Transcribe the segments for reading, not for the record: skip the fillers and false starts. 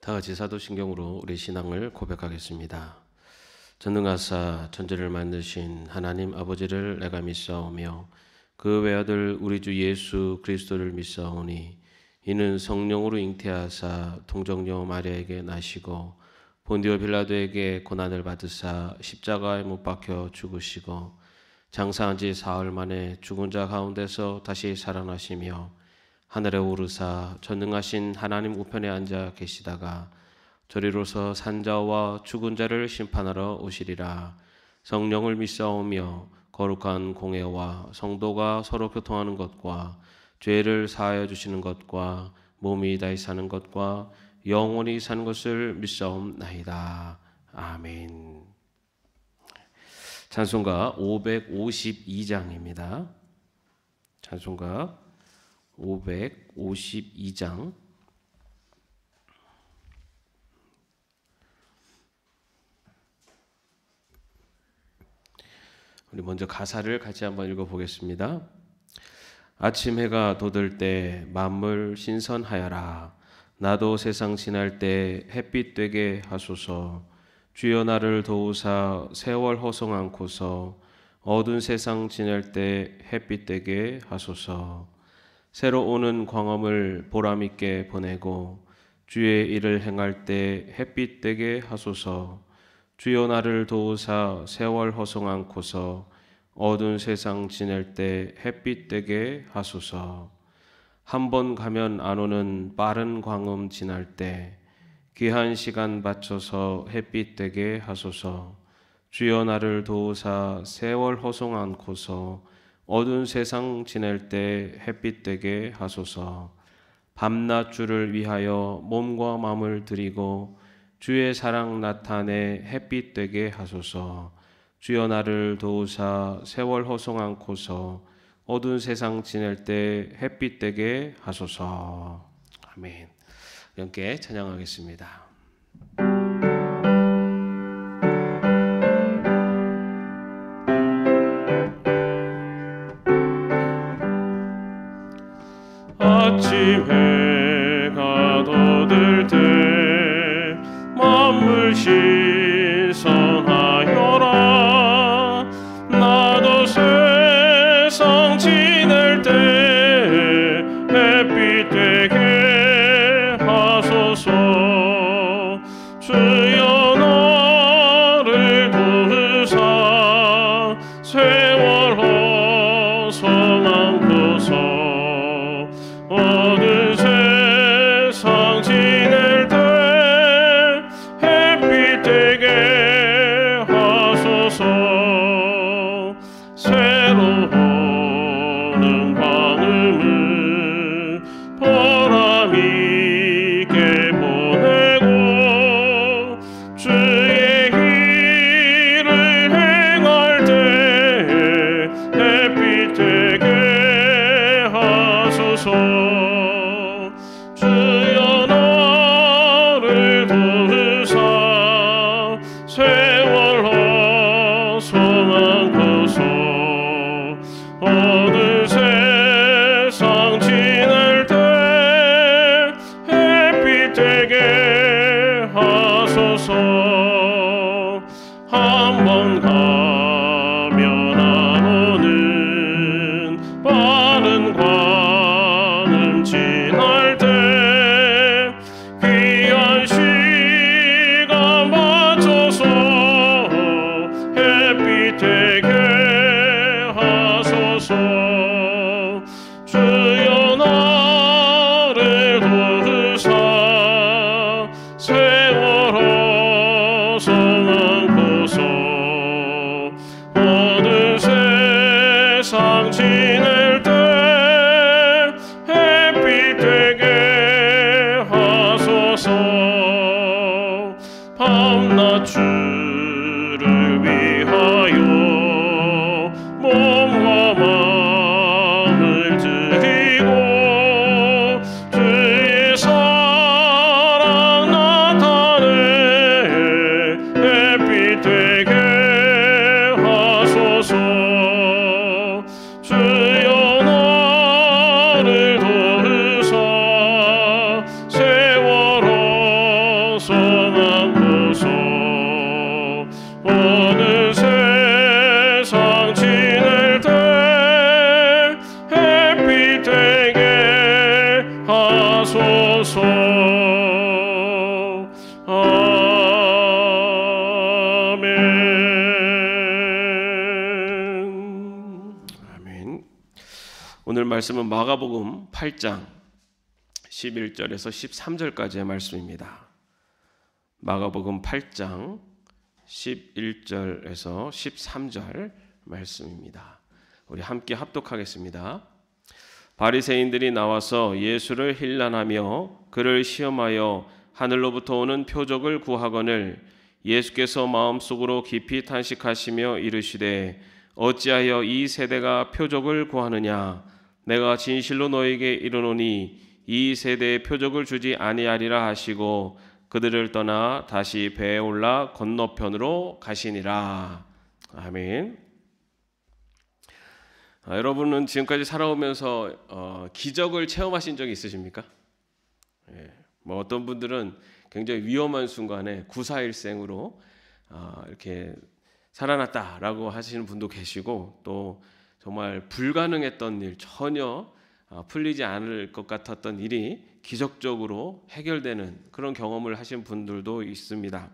다 같이 사도신경으로 우리 신앙을 고백하겠습니다. 전능하사 천지를 만드신 하나님 아버지를 내가 믿사오며 그 외아들 우리 주 예수 그리스도를 믿사오니 이는 성령으로 잉태하사 동정녀 마리아에게 나시고 본디오 빌라도에게 고난을 받으사 십자가에 못 박혀 죽으시고 장사한 지 사흘 만에 죽은 자 가운데서 다시 살아나시며 하늘에 오르사 전능하신 하나님 우편에 앉아 계시다가 저리로서 산자와 죽은 자를 심판하러 오시리라. 성령을 믿사오며 거룩한 공회와 성도가 서로 교통하는 것과 죄를 사하여 주시는 것과 몸이 다시 사는 것과 영원히 사는 것을 믿사옵나이다. 아멘. 찬송가 552장입니다. 찬송가 552장. 우리 먼저 가사를 같이 한번 읽어보겠습니다. 아침 해가 돋을 때 만물 신선하여라. 나도 세상 지날 때 햇빛 되게 하소서. 주여 나를 도우사 세월 허송 않고서 어두운 세상 지낼 때 햇빛 되게 하소서. 새로 오는 광엄을 보람있게 보내고 주의 일을 행할 때 햇빛 되게 하소서. 주여 나를 도우사 세월 허송 않고서 어두운 세상 지낼 때 햇빛 되게 하소서. 한 번 가면 안 오는 빠른 광음 지날 때 귀한 시간 바쳐서 햇빛 되게 하소서. 주여 나를 도우사 세월 허송 않고서 어두운 세상 지낼 때 햇빛 되게 하소서. 밤낮 주를 위하여 몸과 마음을 드리고 주의 사랑 나타내 햇빛 되게 하소서. 주여 나를 도우사 세월 허송 않고서 어두운 세상 지낼 때 햇빛 되게 하소서. 아멘. 함께 찬양하겠습니다. 아침 해가 돋을 때 만물 신선하여라. 나도 세상 지낼 때 햇빛 되게 하소서. 주여 나를 도우사 세월 허송 않고서 어두운 세상 지낼 때 햇빛 되게 하소서. 새로 오는 광음을 보람있게 보내고 주의 일을 행할 때 햇빛 되게 하소서. 주여 나를 도우사 세월 허송 않고서 어두운 세상 지낼 때 햇빛 되게 하소서. 한 번 가면 안 오는 빠른 광음 지날 때 귀한 시간 바쳐서 햇빛 되게 하소서. 주여 나를 도우사 세월 허송 않고서 어두운 세상 지낼 때 햇빛 되게 하소서. 밤낮 주를 위하여 몸과 마음을 드리고 하소서. 아멘. 오늘 말씀은 마가복음 8장 11절에서 13절까지의 말씀입니다. 마가복음 8장 11절에서 13절 말씀입니다. 우리 함께 합독하겠습니다. 바리새인들이 나와서 예수를 힐난하며 그를 시험하여 하늘로부터 오는 표적을 구하거늘 예수께서 마음속으로 깊이 탄식하시며 이르시되 어찌하여 이 세대가 표적을 구하느냐. 내가 진실로 너에게 이르노니 이 세대에 표적을 주지 아니하리라 하시고 그들을 떠나 다시 배에 올라 건너편으로 가시니라. 아멘. 여러분은 지금까지 살아오면서 기적을 체험하신 적이 있으십니까? 뭐 어떤 분들은 굉장히 위험한 순간에 구사일생으로 이렇게 살아났다라고 하시는 분도 계시고, 또 정말 불가능했던 일, 전혀 풀리지 않을 것 같았던 일이 기적적으로 해결되는 그런 경험을 하신 분들도 있습니다.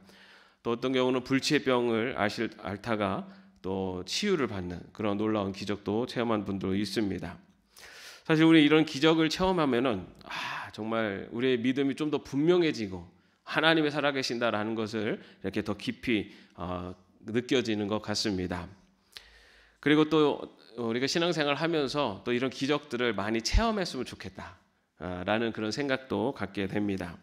또 어떤 경우는 불치병을 앓다가 또 치유를 받는 그런 놀라운 기적도 체험한 분도 있습니다. 사실 우리 이런 기적을 체험하면은 정말 우리의 믿음이 좀 더 분명해지고 하나님이 살아계신다라는 것을 이렇게 더 깊이 느껴지는 것 같습니다. 그리고 또 우리가 신앙생활을 하면서 또 이런 기적들을 많이 체험했으면 좋겠다라는 그런 생각도 갖게 됩니다.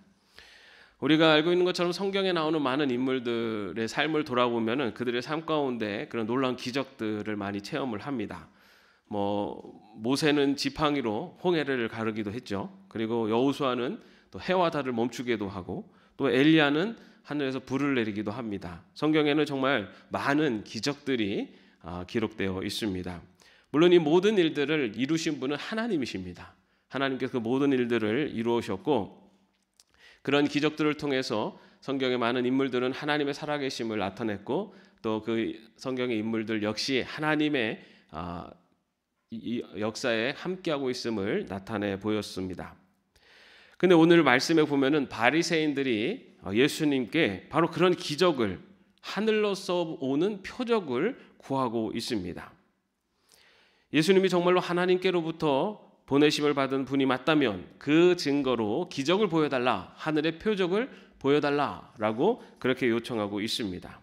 우리가 알고 있는 것처럼 성경에 나오는 많은 인물들의 삶을 돌아보면은 그들의 삶 가운데 그런 놀라운 기적들을 많이 체험을 합니다. 모세는 지팡이로 홍해를 가르기도 했죠. 그리고 여호수아는 또 해와 달을 멈추기도 하고, 또 엘리야는 하늘에서 불을 내리기도 합니다. 성경에는 정말 많은 기적들이 기록되어 있습니다. 물론 이 모든 일들을 이루신 분은 하나님이십니다. 하나님께서 그 모든 일들을 이루셨고, 그런 기적들을 통해서 성경의 많은 인물들은 하나님의 살아계심을 나타냈고, 또 그 성경의 인물들 역시 하나님의 이 역사에 함께하고 있음을 나타내 보였습니다. 근데 오늘 말씀에 보면은 바리새인들이 예수님께 바로 그런 기적을, 하늘로서 오는 표적을 구하고 있습니다. 예수님이 정말로 하나님께로부터 보내심을 받은 분이 맞다면 그 증거로 기적을 보여달라, 하늘의 표적을 보여달라라고 그렇게 요청하고 있습니다.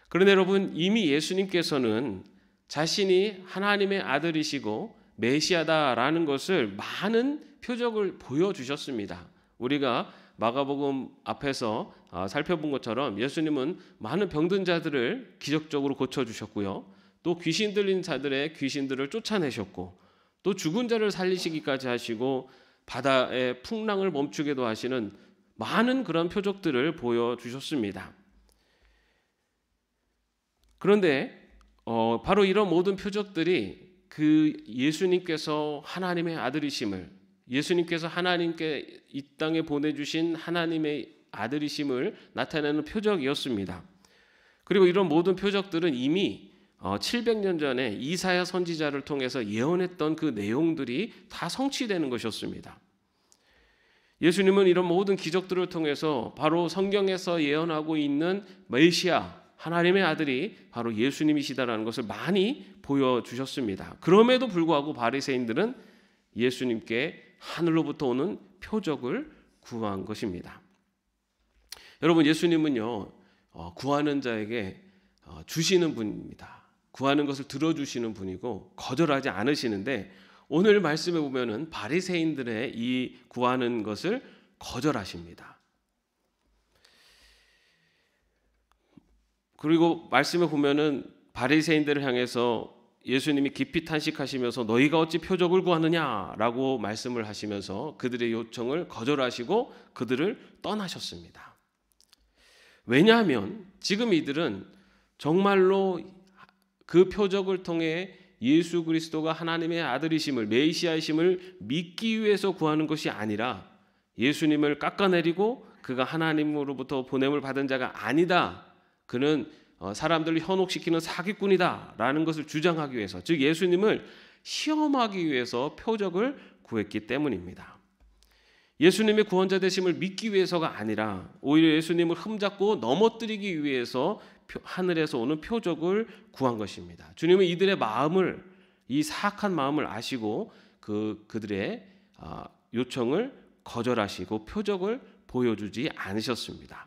그런데 여러분, 이미 예수님께서는 자신이 하나님의 아들이시고 메시아다라는 것을 많은 표적을 보여주셨습니다. 우리가 마가복음 앞에서 살펴본 것처럼 예수님은 많은 병든 자들을 기적적으로 고쳐주셨고요. 또 귀신 들린 자들의 귀신들을 쫓아내셨고, 또 죽은 자를 살리시기까지 하시고 바다의 풍랑을 멈추게도 하시는 많은 그런 표적들을 보여주셨습니다. 그런데 바로 이런 모든 표적들이 그 예수님께서 하나님의 아들이심을, 예수님께서 하나님께 이 땅에 보내주신 하나님의 아들이심을 나타내는 표적이었습니다. 그리고 이런 모든 표적들은 이미 700년 전에 이사야 선지자를 통해서 예언했던 그 내용들이 다 성취되는 것이었습니다. 예수님은 이런 모든 기적들을 통해서 바로 성경에서 예언하고 있는 메시아, 하나님의 아들이 바로 예수님이시다라는 것을 많이 보여주셨습니다. 그럼에도 불구하고 바리새인들은 예수님께 하늘로부터 오는 표적을 구한 것입니다. 여러분, 예수님은요, 구하는 자에게 주시는 분입니다. 구하는 것을 들어주시는 분이고 거절하지 않으시는데, 오늘 말씀에 보면은 바리새인들의 이 구하는 것을 거절하십니다. 그리고 말씀에 보면은 바리새인들을 향해서 예수님이 깊이 탄식하시면서 너희가 어찌 표적을 구하느냐라고 말씀을 하시면서 그들의 요청을 거절하시고 그들을 떠나셨습니다. 왜냐하면 지금 이들은 정말로 그 표적을 통해 예수 그리스도가 하나님의 아들이심을, 메시아이심을 믿기 위해서 구하는 것이 아니라 예수님을 깎아내리고 그가 하나님으로부터 보냄을 받은 자가 아니다, 그는 사람들을 현혹시키는 사기꾼이다 라는 것을 주장하기 위해서, 즉 예수님을 시험하기 위해서 표적을 구했기 때문입니다. 예수님의 구원자 되심을 믿기 위해서가 아니라 오히려 예수님을 흠잡고 넘어뜨리기 위해서 하늘에서 오는 표적을 구한 것입니다. 주님은 이들의 마음을, 이 사악한 마음을 아시고 그들의 요청을 거절하시고 표적을 보여주지 않으셨습니다.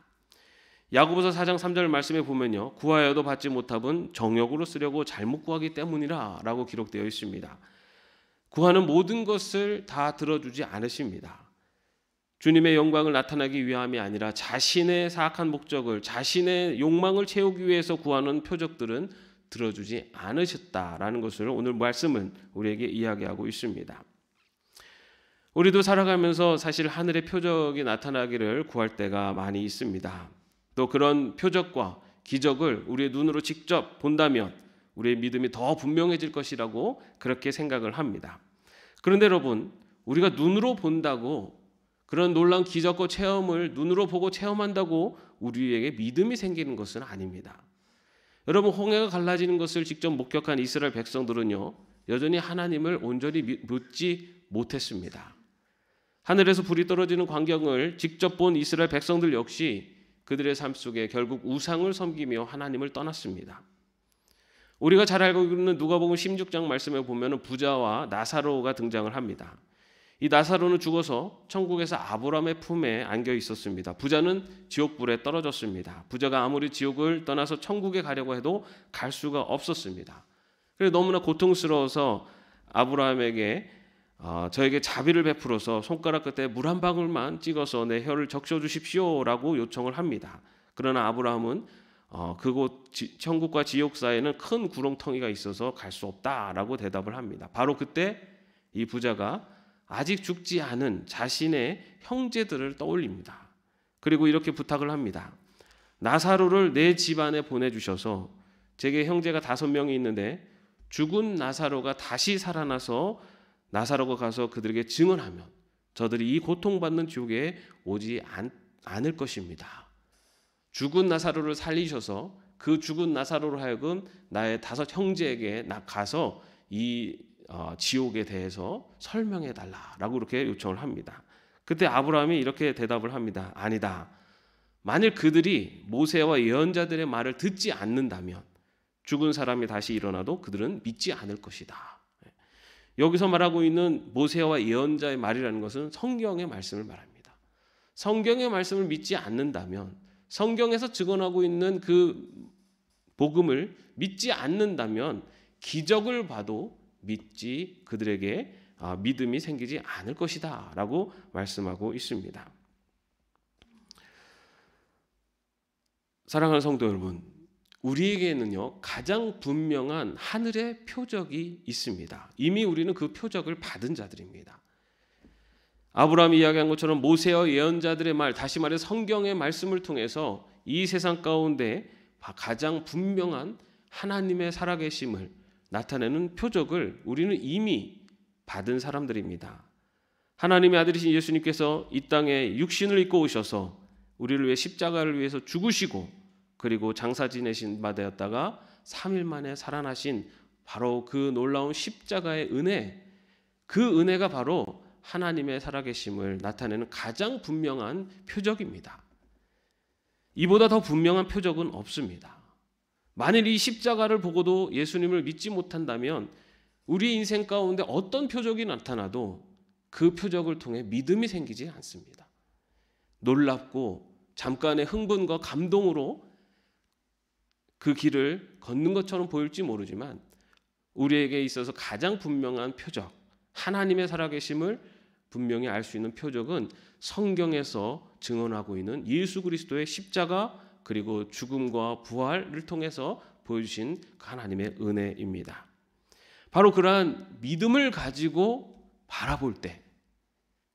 야고보서 4장 3절 말씀에 보면요, 구하여도 받지 못함은 정욕으로 쓰려고 잘못 구하기 때문이라 라고 기록되어 있습니다. 구하는 모든 것을 다 들어주지 않으십니다. 주님의 영광을 나타내기 위함이 아니라 자신의 사악한 목적을, 자신의 욕망을 채우기 위해서 구하는 표적들은 들어주지 않으셨다라는 것을 오늘 말씀은 우리에게 이야기하고 있습니다. 우리도 살아가면서 사실 하늘의 표적이 나타나기를 구할 때가 많이 있습니다. 또 그런 표적과 기적을 우리의 눈으로 직접 본다면 우리의 믿음이 더 분명해질 것이라고 그렇게 생각을 합니다. 그런데 여러분, 우리가 눈으로 본다고 그런 놀라운 기적과 체험을 눈으로 보고 체험한다고 우리에게 믿음이 생기는 것은 아닙니다. 여러분, 홍해가 갈라지는 것을 직접 목격한 이스라엘 백성들은요, 여전히 하나님을 온전히 믿지 못했습니다. 하늘에서 불이 떨어지는 광경을 직접 본 이스라엘 백성들 역시 그들의 삶 속에 결국 우상을 섬기며 하나님을 떠났습니다. 우리가 잘 알고 있는 누가복음 16장 말씀에 보면 부자와 나사로가 등장을 합니다. 이 나사로는 죽어서 천국에서 아브라함의 품에 안겨 있었습니다. 부자는 지옥불에 떨어졌습니다. 부자가 아무리 지옥을 떠나서 천국에 가려고 해도 갈 수가 없었습니다. 그래서 너무나 고통스러워서 아브라함에게 저에게 자비를 베풀어서 손가락 끝에 물 한 방울만 찍어서 내 혀를 적셔 주십시오라고 요청을 합니다. 그러나 아브라함은 그곳 천국과 지옥 사이에는 큰 구렁텅이가 있어서 갈 수 없다라고 대답을 합니다. 바로 그때 이 부자가 아직 죽지 않은 자신의 형제들을 떠올립니다. 그리고 이렇게 부탁을 합니다. 나사로를 내 집안에 보내주셔서 제게 형제가 5명이 있는데 죽은 나사로가 다시 살아나서 나사로가 가서 그들에게 증언하면 저들이 이 고통받는 지옥에 오지 않을 것입니다. 죽은 나사로를 살리셔서 그 죽은 나사로로 하여금 나의 5 형제에게 가서 이 지옥에 대해서 설명해 달라라고 이렇게 요청을 합니다. 그때 아브라함이 이렇게 대답을 합니다. 아니다. 만일 그들이 모세와 예언자들의 말을 듣지 않는다면 죽은 사람이 다시 일어나도 그들은 믿지 않을 것이다. 여기서 말하고 있는 모세와 예언자의 말이라는 것은 성경의 말씀을 말합니다. 성경의 말씀을 믿지 않는다면, 성경에서 증언하고 있는 그 복음을 믿지 않는다면 기적을 봐도 그들에게 믿음이 생기지 않을 것이다 라고 말씀하고 있습니다. 사랑하는 성도 여러분, 우리에게는요 가장 분명한 하늘의 표적이 있습니다. 이미 우리는 그 표적을 받은 자들입니다. 아브라함이 이야기한 것처럼 모세와 예언자들의 말, 다시 말해 성경의 말씀을 통해서 이 세상 가운데 가장 분명한 하나님의 살아계심을 나타내는 표적을 우리는 이미 받은 사람들입니다. 하나님의 아들이신 예수님께서 이 땅에 육신을 입고 오셔서 우리를 위해 십자가를 위해서 죽으시고 그리고 장사 지내신 바 되었다가 3일 만에 살아나신 바로 그 놀라운 십자가의 은혜, 그 은혜가 바로 하나님의 살아계심을 나타내는 가장 분명한 표적입니다. 이보다 더 분명한 표적은 없습니다. 만일 이 십자가를 보고도 예수님을 믿지 못한다면 우리 인생 가운데 어떤 표적이 나타나도 그 표적을 통해 믿음이 생기지 않습니다. 놀랍고 잠깐의 흥분과 감동으로 그 길을 걷는 것처럼 보일지 모르지만 우리에게 있어서 가장 분명한 표적, 하나님의 살아계심을 분명히 알 수 있는 표적은 성경에서 증언하고 있는 예수 그리스도의 십자가 그리고 죽음과 부활을 통해서 보여주신 하나님의 은혜입니다. 바로 그러한 믿음을 가지고 바라볼 때,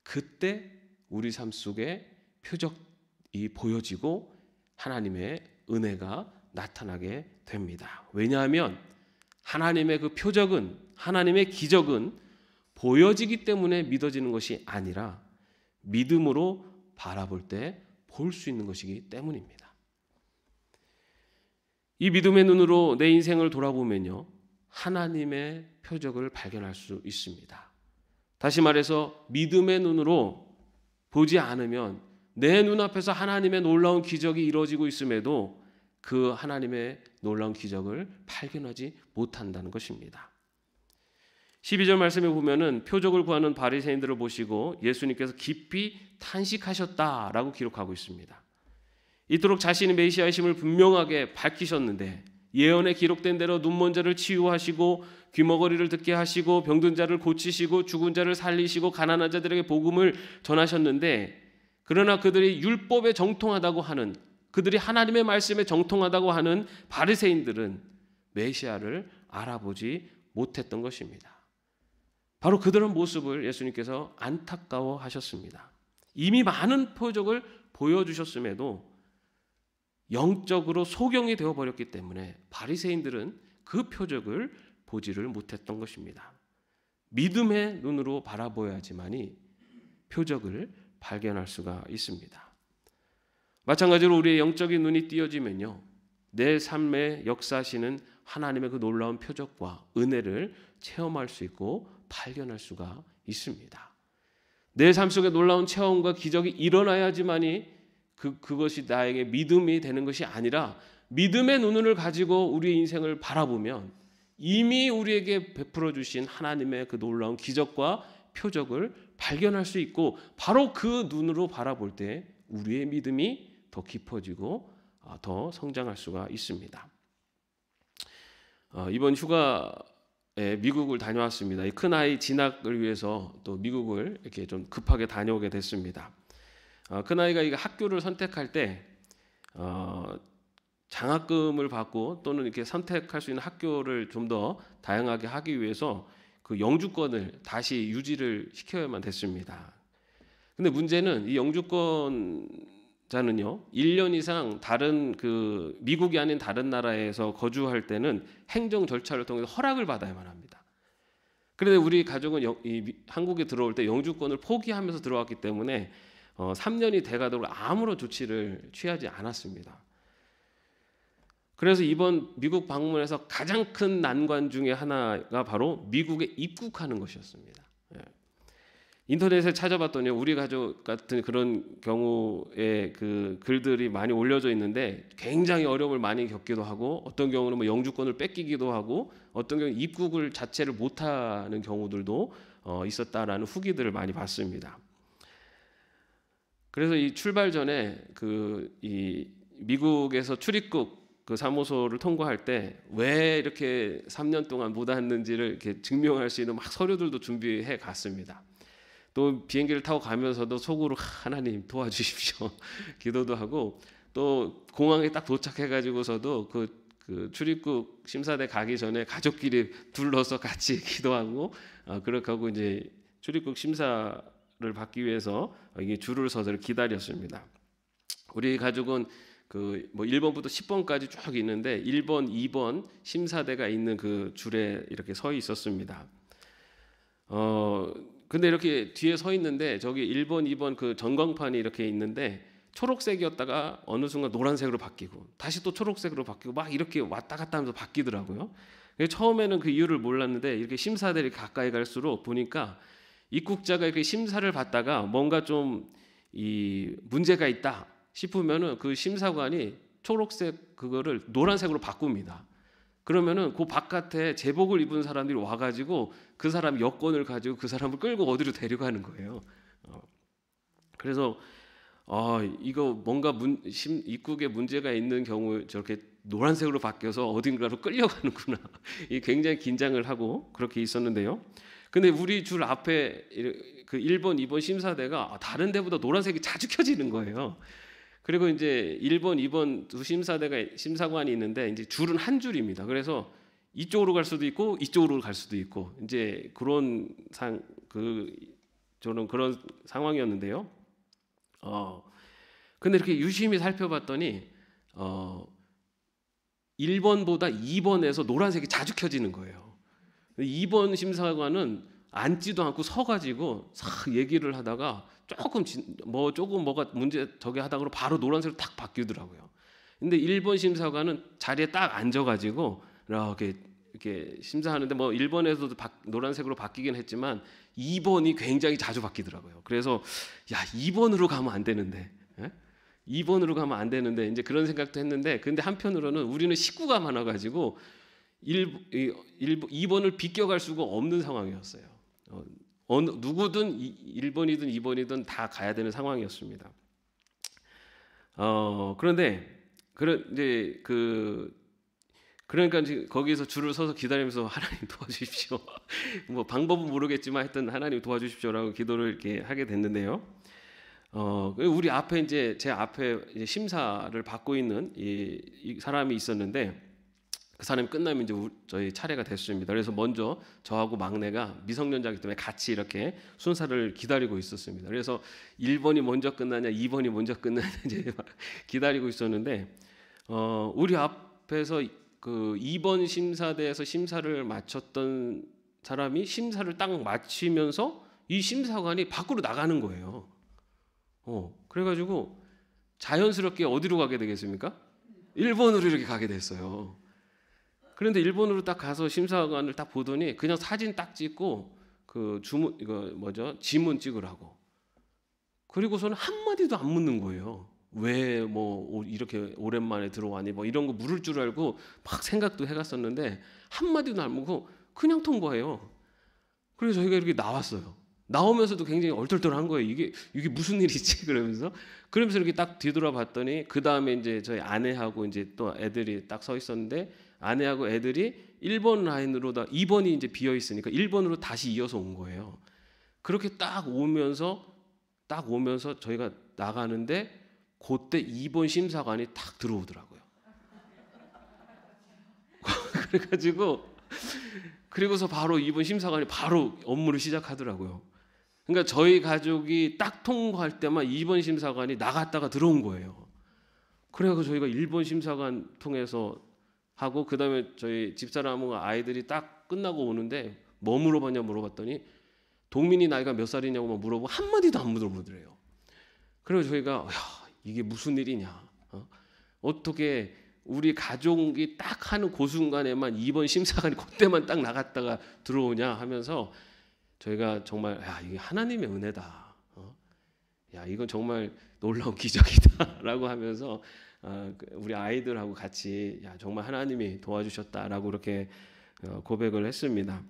그때 우리 삶 속에 표적이 보여지고 하나님의 은혜가 나타나게 됩니다. 왜냐하면 하나님의 그 표적은, 하나님의 기적은 보여지기 때문에 믿어지는 것이 아니라 믿음으로 바라볼 때 볼 수 있는 것이기 때문입니다. 이 믿음의 눈으로 내 인생을 돌아보면요, 하나님의 표적을 발견할 수 있습니다. 다시 말해서 믿음의 눈으로 보지 않으면 내 눈앞에서 하나님의 놀라운 기적이 이루어지고 있음에도 그 하나님의 놀라운 기적을 발견하지 못한다는 것입니다. 12절 말씀에 보면은 표적을 구하는 바리새인들을 보시고 예수님께서 깊이 탄식하셨다라고 기록하고 있습니다. 이토록 자신이 메시아이심을 분명하게 밝히셨는데 예언에 기록된 대로 눈먼 자를 치유하시고 귀머거리를 듣게 하시고 병든 자를 고치시고 죽은 자를 살리시고 가난한 자들에게 복음을 전하셨는데, 그러나 그들이 율법에 정통하다고 하는, 그들이 하나님의 말씀에 정통하다고 하는 바리새인들은 메시아를 알아보지 못했던 것입니다. 바로 그들의 모습을 예수님께서 안타까워하셨습니다. 이미 많은 표적을 보여주셨음에도 영적으로 소경이 되어버렸기 때문에 바리새인들은 그 표적을 보지를 못했던 것입니다. 믿음의 눈으로 바라보아야지만이 표적을 발견할 수가 있습니다. 마찬가지로 우리의 영적인 눈이 띄어지면요, 내 삶에 역사하시는 하나님의 그 놀라운 표적과 은혜를 체험할 수 있고 발견할 수가 있습니다. 내 삶 속에 놀라운 체험과 기적이 일어나야지만이 그것이 나에게 믿음이 되는 것이 아니라, 믿음의 눈을 가지고 우리의 인생을 바라보면 이미 우리에게 베풀어 주신 하나님의 그 놀라운 기적과 표적을 발견할 수 있고, 바로 그 눈으로 바라볼 때 우리의 믿음이 더 깊어지고 더 성장할 수가 있습니다. 이번 휴가에 미국을 다녀왔습니다. 이 큰아이 진학을 위해서 또 미국을 이렇게 좀 급하게 다녀오게 됐습니다. 큰아이가 이 학교를 선택할 때 장학금을 받고 또는 이렇게 선택할 수 있는 학교를 좀 더 다양하게 하기 위해서 그 영주권을 다시 유지를 시켜야만 됐습니다. 근데 문제는 이 영주권자는요, 1년 이상 다른 그 미국이 아닌 다른 나라에서 거주할 때는 행정 절차를 통해서 허락을 받아야만 합니다. 그런데 우리 가족은 한국에 들어올 때 영주권을 포기하면서 들어왔기 때문에 3년이 돼가도록 아무런 조치를 취하지 않았습니다. 그래서 이번 미국 방문에서 가장 큰 난관 중에 하나가 바로 미국에 입국하는 것이었습니다. 인터넷에 찾아봤더니 우리 가족 같은 그런 경우에 그 글들이 많이 올려져 있는데 굉장히 어려움을 많이 겪기도 하고, 어떤 경우는 뭐 영주권을 뺏기기도 하고, 어떤 경우는 입국을 자체를 못하는 경우들도 있었다라는 후기들을 많이 봤습니다. 그래서 이 출발 전에 이 미국에서 출입국 그 사무소를 통과할 때 왜 이렇게 3년 동안 못 왔는지를 이렇게 증명할 수 있는 막 서류들도 준비해 갔습니다. 또 비행기를 타고 가면서도 속으로 하나님 도와주십시오 기도도 하고, 또 공항에 딱 도착해가지고서도 그 출입국 심사대 가기 전에 가족끼리 둘러서 같이 기도하고 그렇게 하고 이제 출입국 심사를 받기 위해서 이게 줄을 서서 기다렸습니다. 우리 가족은 뭐 1번부터 10번까지 쭉 있는데 1번, 2번 심사대가 있는 그 줄에 이렇게 서 있었습니다. 근데 이렇게 뒤에 서 있는데 저기 1번, 2번 그 전광판이 이렇게 있는데 초록색이었다가 어느 순간 노란색으로 바뀌고 다시 또 초록색으로 바뀌고 막 이렇게 왔다 갔다 하면서 바뀌더라고요. 처음에는 그 이유를 몰랐는데 이렇게 심사들이 가까이 갈수록 보니까 입국자가 이렇게 심사를 받다가 뭔가 좀 이 문제가 있다 싶으면은 그 심사관이 초록색 그거를 노란색으로 바꿉니다. 그러면은 그 바깥에 제복을 입은 사람들이 와가지고 그 사람 여권을 가지고 그 사람을 끌고 어디로 데려가는 거예요. 그래서 이거 뭔가 입국에 문제가 있는 경우 저렇게 노란색으로 바뀌어서 어딘가로 끌려가는구나. 이 굉장히 긴장을 하고 그렇게 있었는데요. 근데 우리 줄 앞에 그 1번, 2번 심사대가 다른 데보다 노란색이 자주 켜지는 거예요. 그리고 이제 1번, 2번 두 심사관이 있는데 이제 줄은 한 줄입니다. 그래서 이쪽으로 갈 수도 있고 이쪽으로 갈 수도 있고 이제 저는 그런 상황이었는데요. 근데 이렇게 유심히 살펴봤더니 1번보다 2번에서 노란색이 자주 켜지는 거예요. 2번 심사관은 앉지도 않고 서가지고 싹 얘기를 하다가 조금 뭐가 문제 저기 하다가 바로 노란색으로 탁 바뀌더라고요. 근데 1번 심사관은 자리에 딱 앉아가지고 이렇게 심사하는데 뭐 1번에서도 노란색으로 바뀌긴 했지만 2번이 굉장히 자주 바뀌더라고요. 그래서 야, 2번으로 가면 안 되는데, 2번으로 가면 안 되는데 이제 그런 생각도 했는데, 근데 한편으로는 우리는 식구가 많아가지고 2번을 비껴갈 수가 없는 상황이었어요. 누구든 1번이든 2번이든 다 가야 되는 상황이었습니다. 그런데 이제 그러니까 거기서 줄을 서서 기다리면서 하나님 도와주십시오. 뭐 방법은 모르겠지만 하여튼 하나님 도와주십시오라고 기도를 이렇게 하게 됐는데요. 우리 앞에 이제 제 앞에 이제 심사를 받고 있는 이 사람이 있었는데, 그 사람이 끝나면 이제 저희 차례가 됐습니다. 그래서 먼저 저하고 막내가 미성년자이기 때문에 같이 이렇게 순서를 기다리고 있었습니다. 그래서 1번이 먼저 끝나냐, 2번이 먼저 끝나냐 이제 기다리고 있었는데, 우리 앞에서 그 2번 심사대에서 심사를 마쳤던 사람이 심사를 딱 마치면서 이 심사관이 밖으로 나가는 거예요. 그래가지고 자연스럽게 어디로 가게 되겠습니까? 1번으로 이렇게 가게 됐어요. 그런데 1번으로 딱 가서 심사관을 딱 보더니 그냥 사진 딱 찍고 그 지문 찍으라고. 그리고서는 한마디도 안 묻는 거예요. 왜 뭐 이렇게 오랜만에 들어와니 뭐 이런 거 물을 줄 알고 막 생각도 해갔었는데 한마디도 안 묻고 그냥 통과해요. 그래서 저희가 이렇게 나왔어요. 나오면서도 굉장히 얼떨떨한 거예요. 이게 무슨 일이지? 그러면서 이렇게 딱 뒤돌아봤더니 그 다음에 이제 저희 아내하고 이제 또 애들이 딱 서 있었는데, 아내하고 애들이 1번 라인으로 2번이 이제 비어 있으니까 1번으로 다시 이어서 온 거예요. 그렇게 딱 오면서 저희가 나가는데 그때 2번 심사관이 탁 들어오더라고요. 그리고서 바로 2번 심사관이 바로 업무를 시작하더라고요. 그러니까 저희 가족이 딱 통과할 때만 2번 심사관이 나갔다가 들어온 거예요. 그래서 저희가 1번 심사관 통해서 하고, 그 다음에 저희 집사람과 아이들이 딱 끝나고 오는데 뭐 물어봤냐 물어봤더니 동민이 나이가 몇 살이냐고 물어보고 한마디도 안 물어보더래요. 그래서 저희가 야, 이게 무슨 일이냐, 어떻게 우리 가족이 딱 하는 그 순간에만 2번 심사관이 그때만 딱 나갔다가 들어오냐 하면서 저희가 정말 야, 이게 하나님의 은혜다, 야, 이건 정말 놀라운 기적이다라고 하면서 우리 아이들하고 같이 야, 정말 하나님이 도와주셨다라고 이렇게 고백을 했습니다.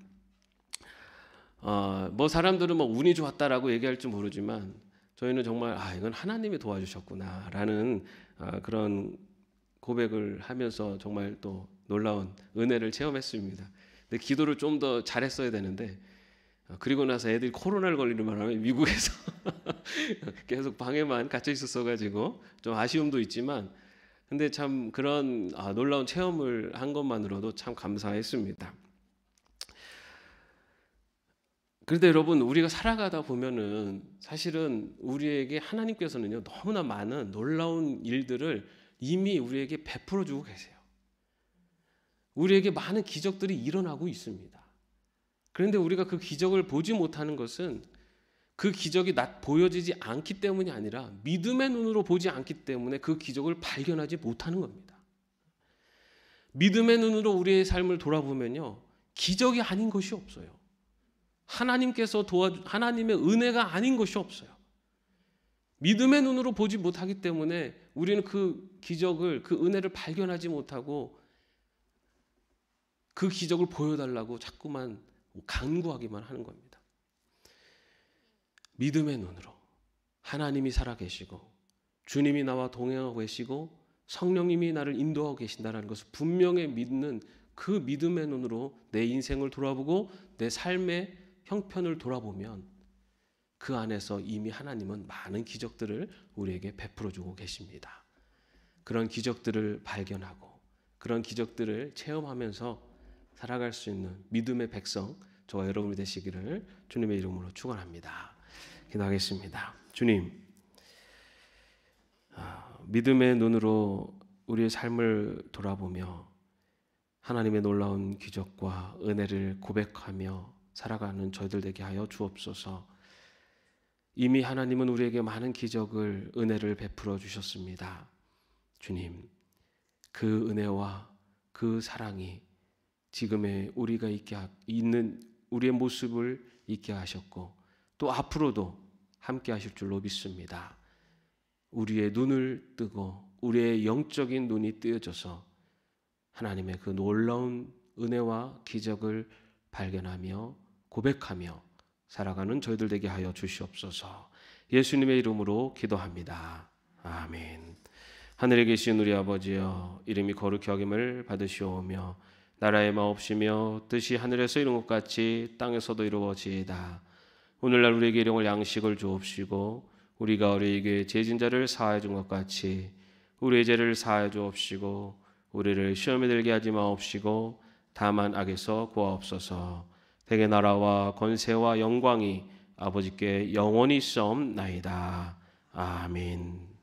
뭐 사람들은 뭐 운이 좋았다라고 얘기할지 모르지만 저희는 정말 이건 하나님이 도와주셨구나라는 그런 고백을 하면서 정말 또 놀라운 은혜를 체험했습니다. 근데 기도를 좀 더 잘했어야 되는데, 그리고 나서 애들이 코로나를 걸리는 바람에 미국에서 계속 방에만 갇혀 있었어가지고 좀 아쉬움도 있지만, 근데 참 그런 놀라운 체험을 한 것만으로도 참 감사했습니다. 그런데 여러분, 우리가 살아가다 보면은 사실은 우리에게 하나님께서는요 너무나 많은 놀라운 일들을 이미 우리에게 베풀어 주고 계세요. 우리에게 많은 기적들이 일어나고 있습니다. 그런데 우리가 그 기적을 보지 못하는 것은 그 기적이 보여지지 않기 때문이 아니라 믿음의 눈으로 보지 않기 때문에 그 기적을 발견하지 못하는 겁니다. 믿음의 눈으로 우리의 삶을 돌아보면요, 기적이 아닌 것이 없어요. 하나님의 은혜가 아닌 것이 없어요. 믿음의 눈으로 보지 못하기 때문에 우리는 그 기적을, 그 은혜를 발견하지 못하고 그 기적을 보여달라고 자꾸만 간구하기만 하는 겁니다. 믿음의 눈으로 하나님이 살아계시고 주님이 나와 동행하고 계시고 성령님이 나를 인도하고 계신다는 것을 분명히 믿는 그 믿음의 눈으로 내 인생을 돌아보고 내 삶의 형편을 돌아보면 그 안에서 이미 하나님은 많은 기적들을 우리에게 베풀어 주고 계십니다. 그런 기적들을 발견하고 그런 기적들을 체험하면서 살아갈 수 있는 믿음의 백성, 저와 여러분이 되시기를 주님의 이름으로 축원합니다. 기도하겠습니다. 주님, 믿음의 눈으로 우리의 삶을 돌아보며 하나님의 놀라운 기적과 은혜를 고백하며 살아가는 저희들 되게 하여 주옵소서. 이미 하나님은 우리에게 많은 기적을, 은혜를 베풀어 주셨습니다. 주님, 그 은혜와 그 사랑이 지금의 우리가 있는 우리의 모습을 있게 하셨고 또 앞으로도 함께 하실 줄로 믿습니다. 우리의 눈을 뜨고 우리의 영적인 눈이 뜨여져서 하나님의 그 놀라운 은혜와 기적을 발견하며 고백하며 살아가는 저희들 되게 하여 주시옵소서. 예수님의 이름으로 기도합니다. 아멘. 하늘에 계신 우리 아버지여, 이름이 거룩히 여김을 받으시오며 나라의 마옵시며 뜻이 하늘에서 이룬 것 같이 땅에서도 이루어지이다. 오늘날 우리에게 일용할 양식을 주옵시고 우리가 우리에게 죄진 자를 사하여 준 것 같이 우리의 죄를 사하여 주옵시고 우리를 시험에 들게 하지 마옵시고 다만 악에서 구하옵소서. 대개 나라와 권세와 영광이 아버지께 영원히 있사옵나이다. 아멘.